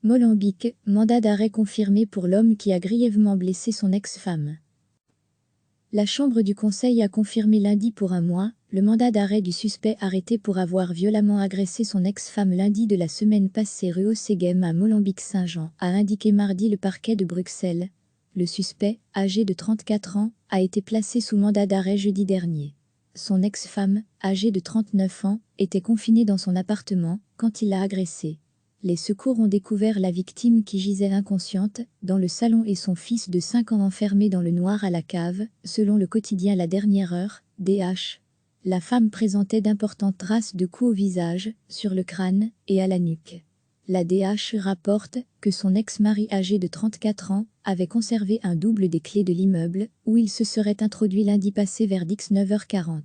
Molenbeek, mandat d'arrêt confirmé pour l'homme qui a grièvement blessé son ex-femme. La Chambre du Conseil a confirmé lundi pour un mois le mandat d'arrêt du suspect arrêté pour avoir violemment agressé son ex-femme lundi de la semaine passée rue Seghem à Molenbeek-Saint-Jean, a indiqué mardi le parquet de Bruxelles. Le suspect, âgé de 34 ans, a été placé sous mandat d'arrêt jeudi dernier. Son ex-femme, âgée de 39 ans, était confinée dans son appartement quand il l'a agressée. Les secours ont découvert la victime qui gisait inconsciente dans le salon et son fils de 5 ans enfermé dans le noir à la cave, selon le quotidien La Dernière Heure, DH. La femme présentait d'importantes traces de coups au visage, sur le crâne et à la nuque. La DH rapporte que son ex-mari âgé de 34 ans avait conservé un double des clés de l'immeuble où il se serait introduit lundi passé vers 19h40.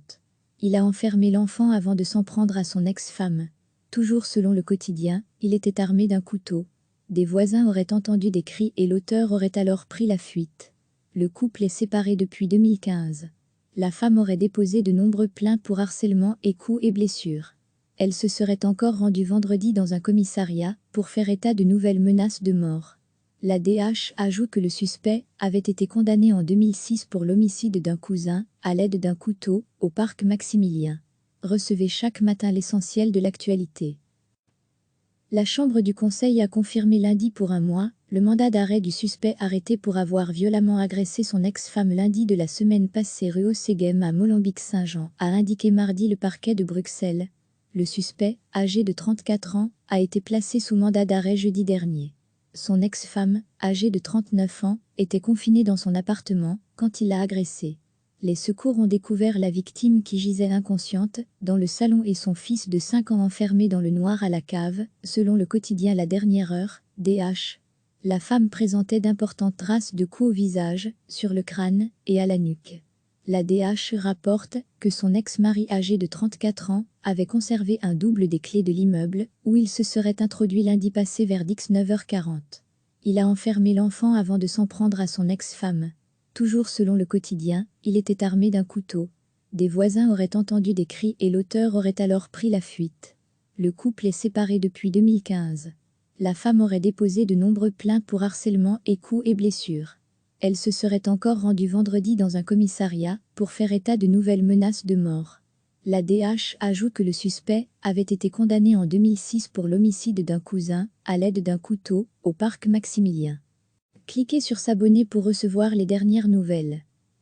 Il a enfermé l'enfant avant de s'en prendre à son ex-femme. Toujours selon le quotidien, il était armé d'un couteau. Des voisins auraient entendu des cris et l'auteur aurait alors pris la fuite. Le couple est séparé depuis 2015. La femme aurait déposé de nombreuses plaintes pour harcèlement et coups et blessures. Elle se serait encore rendue vendredi dans un commissariat pour faire état de nouvelles menaces de mort. La DH ajoute que le suspect avait été condamné en 2006 pour l'homicide d'un cousin, à l'aide d'un couteau, au parc Maximilien. Recevez chaque matin l'essentiel de l'actualité. La Chambre du Conseil a confirmé lundi pour un mois le mandat d'arrêt du suspect arrêté pour avoir violemment agressé son ex-femme lundi de la semaine passée rue Seghem à Molenbeek-Saint-Jean, a indiqué mardi le parquet de Bruxelles. Le suspect, âgé de 34 ans, a été placé sous mandat d'arrêt jeudi dernier. Son ex-femme, âgée de 39 ans, était confinée dans son appartement quand il l'a agressée. Les secours ont découvert la victime qui gisait inconsciente dans le salon et son fils de 5 ans enfermé dans le noir à la cave, selon le quotidien La Dernière Heure, DH. La femme présentait d'importantes traces de coups au visage, sur le crâne et à la nuque. La DH rapporte que son ex-mari âgé de 34 ans avait conservé un double des clés de l'immeuble où il se serait introduit lundi passé vers 19h40. Il a enfermé l'enfant avant de s'en prendre à son ex-femme. Toujours selon le quotidien, il était armé d'un couteau. Des voisins auraient entendu des cris et l'auteur aurait alors pris la fuite. Le couple est séparé depuis 2015. La femme aurait déposé de nombreuses plaintes pour harcèlement et coups et blessures. Elle se serait encore rendue vendredi dans un commissariat pour faire état de nouvelles menaces de mort. La DH ajoute que le suspect avait été condamné en 2006 pour l'homicide d'un cousin, à l'aide d'un couteau, au parc Maximilien. Cliquez sur s'abonner pour recevoir les dernières nouvelles.